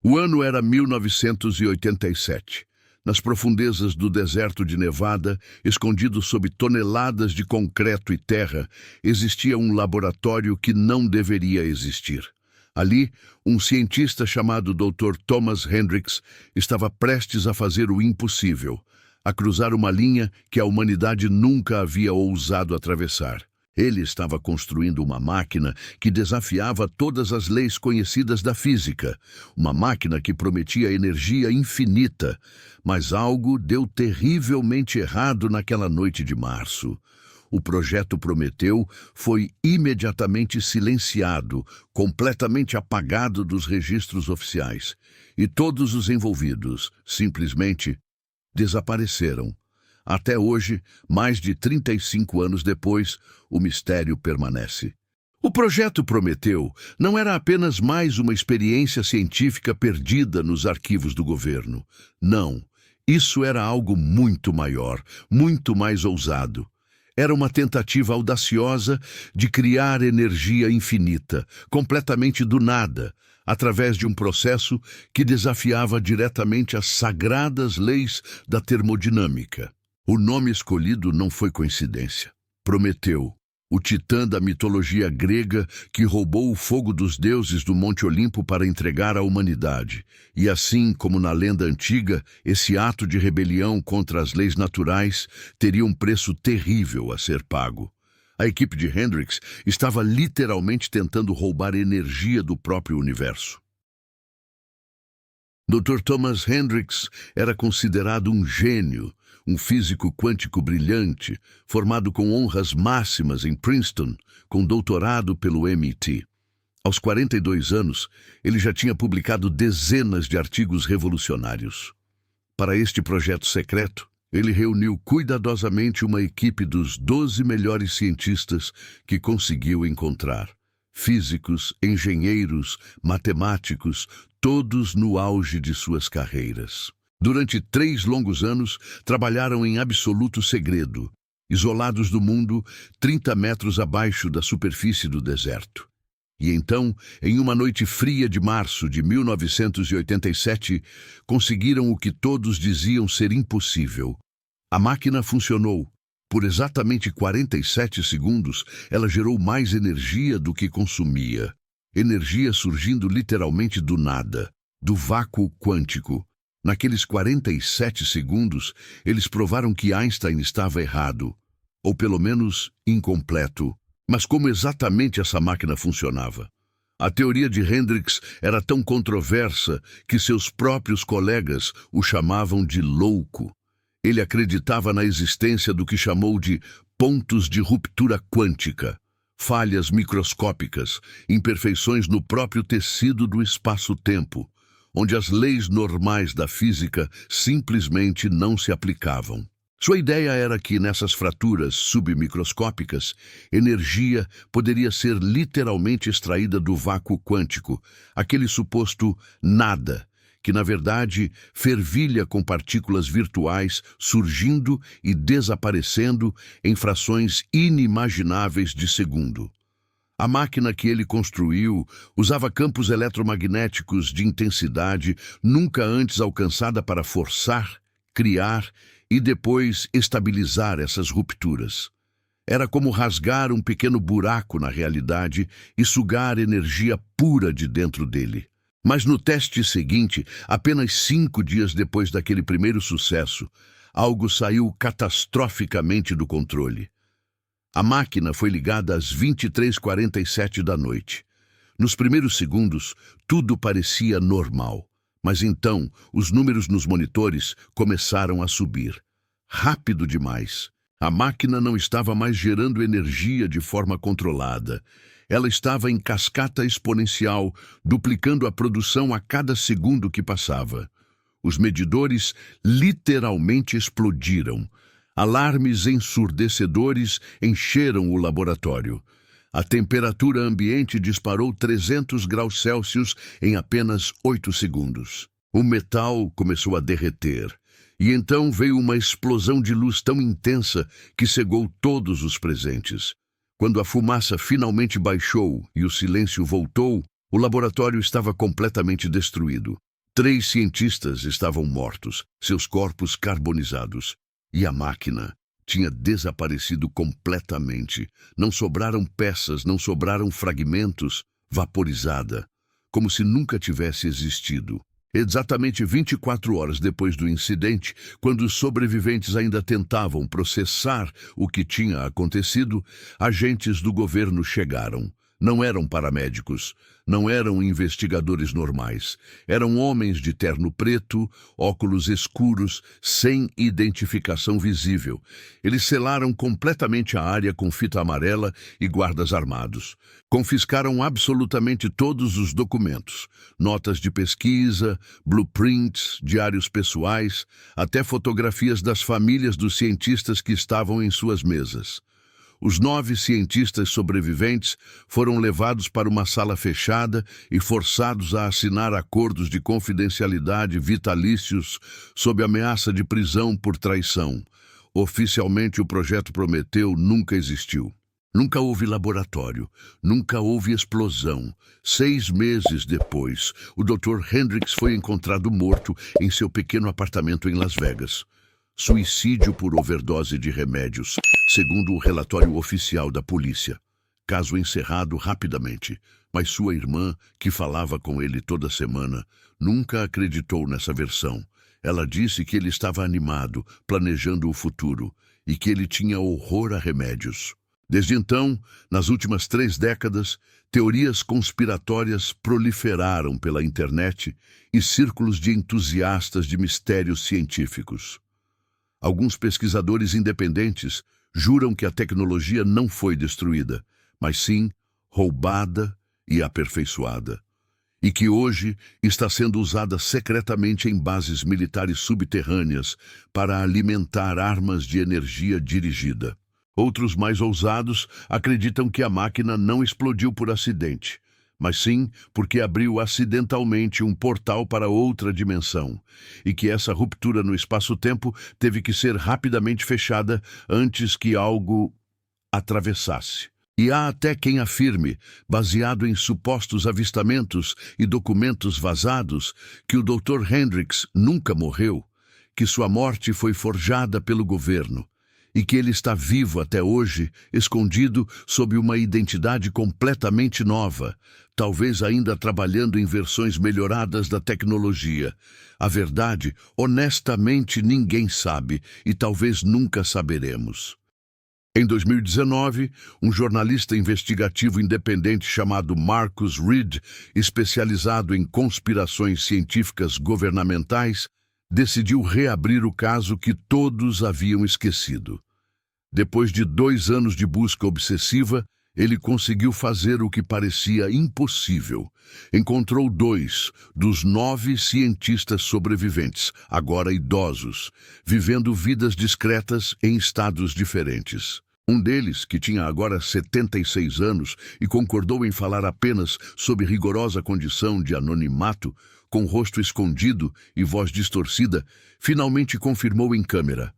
O ano era 1987. Nas profundezas do deserto de Nevada, escondido sob toneladas de concreto e terra, existia um laboratório que não deveria existir. Ali, um cientista chamado Dr. Thomas Hendricks estava prestes a fazer o impossível, a cruzar uma linha que a humanidade nunca havia ousado atravessar. Ele estava construindo uma máquina que desafiava todas as leis conhecidas da física, uma máquina que prometia energia infinita, mas algo deu terrivelmente errado naquela noite de março. O projeto Prometeu foi imediatamente silenciado, completamente apagado dos registros oficiais, e todos os envolvidos, simplesmente, desapareceram. Até hoje, mais de 35 anos depois, o mistério permanece. O projeto Prometeu não era apenas mais uma experiência científica perdida nos arquivos do governo. Não, isso era algo muito maior, muito mais ousado. Era uma tentativa audaciosa de criar energia infinita, completamente do nada, através de um processo que desafiava diretamente as sagradas leis da termodinâmica. O nome escolhido não foi coincidência. Prometeu, o titã da mitologia grega que roubou o fogo dos deuses do Monte Olimpo para entregar à humanidade. E assim como na lenda antiga, esse ato de rebelião contra as leis naturais teria um preço terrível a ser pago. A equipe de Hendricks estava literalmente tentando roubar energia do próprio universo. Dr. Thomas Hendricks era considerado um gênio, um físico quântico brilhante, formado com honras máximas em Princeton, com doutorado pelo MIT. Aos 42 anos, ele já tinha publicado dezenas de artigos revolucionários. Para este projeto secreto, ele reuniu cuidadosamente uma equipe dos 12 melhores cientistas que conseguiu encontrar. Físicos, engenheiros, matemáticos, todos no auge de suas carreiras. Durante 3 longos anos, trabalharam em absoluto segredo, isolados do mundo, 30 metros abaixo da superfície do deserto. E então, em uma noite fria de março de 1987, conseguiram o que todos diziam ser impossível. A máquina funcionou. Por exatamente 47 segundos, ela gerou mais energia do que consumia. Energia surgindo literalmente do nada, do vácuo quântico. Naqueles 47 segundos, eles provaram que Einstein estava errado, ou pelo menos incompleto. Mas como exatamente essa máquina funcionava? A teoria de Hendricks era tão controversa que seus próprios colegas o chamavam de louco. Ele acreditava na existência do que chamou de pontos de ruptura quântica, falhas microscópicas, imperfeições no próprio tecido do espaço-tempo, onde as leis normais da física simplesmente não se aplicavam. Sua ideia era que, nessas fraturas submicroscópicas, energia poderia ser literalmente extraída do vácuo quântico, aquele suposto nada, que na verdade fervilha com partículas virtuais surgindo e desaparecendo em frações inimagináveis de segundo. A máquina que ele construiu usava campos eletromagnéticos de intensidade nunca antes alcançada para forçar, criar e depois estabilizar essas rupturas. Era como rasgar um pequeno buraco na realidade e sugar energia pura de dentro dele. Mas no teste seguinte, apenas 5 dias depois daquele primeiro sucesso, algo saiu catastroficamente do controle. A máquina foi ligada às 23h47 da noite. Nos primeiros segundos, tudo parecia normal. Mas então, os números nos monitores começaram a subir. Rápido demais. A máquina não estava mais gerando energia de forma controlada. Ela estava em cascata exponencial, duplicando a produção a cada segundo que passava. Os medidores literalmente explodiram. Alarmes ensurdecedores encheram o laboratório. A temperatura ambiente disparou 300 graus Celsius em apenas 8 segundos. O metal começou a derreter. E então veio uma explosão de luz tão intensa que cegou todos os presentes. Quando a fumaça finalmente baixou e o silêncio voltou, o laboratório estava completamente destruído. 3 cientistas estavam mortos, seus corpos carbonizados, e a máquina tinha desaparecido completamente. Não sobraram peças, não sobraram fragmentos, vaporizada, como se nunca tivesse existido. Exatamente 24 horas depois do incidente, quando os sobreviventes ainda tentavam processar o que tinha acontecido, agentes do governo chegaram. Não eram paramédicos, não eram investigadores normais. Eram homens de terno preto, óculos escuros, sem identificação visível. Eles selaram completamente a área com fita amarela e guardas armados. Confiscaram absolutamente todos os documentos, notas de pesquisa, blueprints, diários pessoais, até fotografias das famílias dos cientistas que estavam em suas mesas. Os 9 cientistas sobreviventes foram levados para uma sala fechada e forçados a assinar acordos de confidencialidade vitalícios sob ameaça de prisão por traição. Oficialmente, o projeto Prometeu nunca existiu. Nunca houve laboratório, nunca houve explosão. 6 meses depois, o Dr. Hendricks foi encontrado morto em seu pequeno apartamento em Las Vegas. Suicídio por overdose de remédios, segundo o relatório oficial da polícia. Caso encerrado rapidamente, mas sua irmã, que falava com ele toda semana, nunca acreditou nessa versão. Ela disse que ele estava animado, planejando o futuro, e que ele tinha horror a remédios. Desde então, nas últimas 3 décadas, teorias conspiratórias proliferaram pela internet e círculos de entusiastas de mistérios científicos. Alguns pesquisadores independentes juram que a tecnologia não foi destruída, mas sim roubada e aperfeiçoada, e que hoje está sendo usada secretamente em bases militares subterrâneas para alimentar armas de energia dirigida. Outros mais ousados acreditam que a máquina não explodiu por acidente, mas sim porque abriu acidentalmente um portal para outra dimensão, e que essa ruptura no espaço-tempo teve que ser rapidamente fechada antes que algo atravessasse. E há até quem afirme, baseado em supostos avistamentos e documentos vazados, que o Dr. Hendricks nunca morreu, que sua morte foi forjada pelo governo, e que ele está vivo até hoje, escondido sob uma identidade completamente nova, talvez ainda trabalhando em versões melhoradas da tecnologia. A verdade, honestamente, ninguém sabe e talvez nunca saberemos. Em 2019, um jornalista investigativo independente chamado Marcus Reed, especializado em conspirações científicas governamentais, decidiu reabrir o caso que todos haviam esquecido. Depois de 2 anos de busca obsessiva, ele conseguiu fazer o que parecia impossível. Encontrou 2 dos 9 cientistas sobreviventes, agora idosos, vivendo vidas discretas em estados diferentes. Um deles, que tinha agora 76 anos e concordou em falar apenas sob rigorosa condição de anonimato, com rosto escondido e voz distorcida, finalmente confirmou em câmera: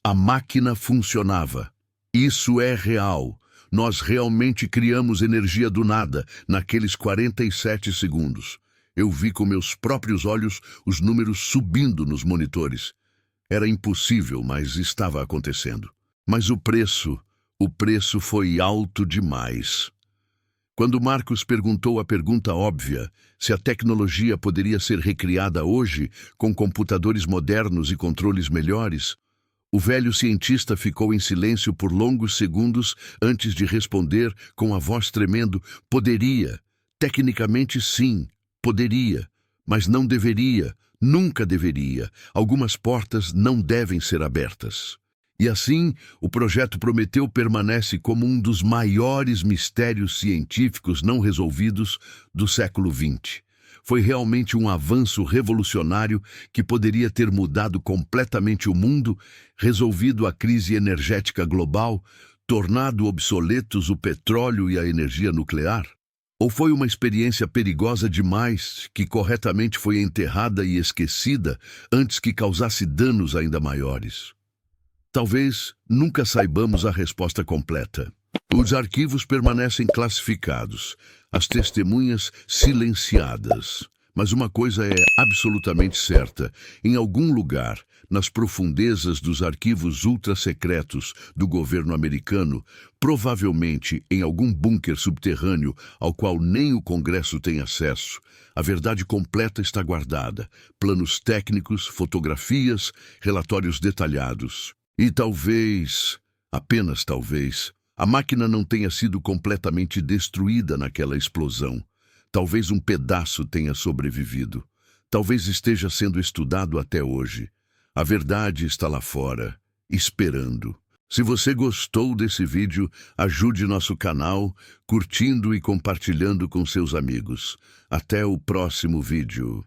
a máquina funcionava. Isso é real. Nós realmente criamos energia do nada, naqueles 47 segundos. Eu vi com meus próprios olhos os números subindo nos monitores. Era impossível, mas estava acontecendo. Mas o preço foi alto demais. Quando Marcos perguntou a pergunta óbvia, se a tecnologia poderia ser recriada hoje, com computadores modernos e controles melhores, o velho cientista ficou em silêncio por longos segundos antes de responder com a voz tremendo: poderia. Tecnicamente, sim, poderia. Mas não deveria, nunca deveria. Algumas portas não devem ser abertas. E assim, o projeto Prometeu permanece como um dos maiores mistérios científicos não resolvidos do século XX. Foi realmente um avanço revolucionário que poderia ter mudado completamente o mundo, resolvido a crise energética global, tornado obsoletos o petróleo e a energia nuclear? Ou foi uma experiência perigosa demais que corretamente foi enterrada e esquecida antes que causasse danos ainda maiores? Talvez nunca saibamos a resposta completa. Os arquivos permanecem classificados, as testemunhas silenciadas, Mas uma coisa é absolutamente certa: em algum lugar, nas profundezas dos arquivos ultrasecretos do governo americano, provavelmente em algum bunker subterrâneo ao qual nem o Congresso tem acesso, a verdade completa está guardada: planos técnicos, fotografias, relatórios detalhados. E talvez, apenas talvez, a máquina não tenha sido completamente destruída naquela explosão. Talvez um pedaço tenha sobrevivido. Talvez esteja sendo estudado até hoje. A verdade está lá fora, esperando. Se você gostou desse vídeo, ajude nosso canal curtindo e compartilhando com seus amigos. Até o próximo vídeo.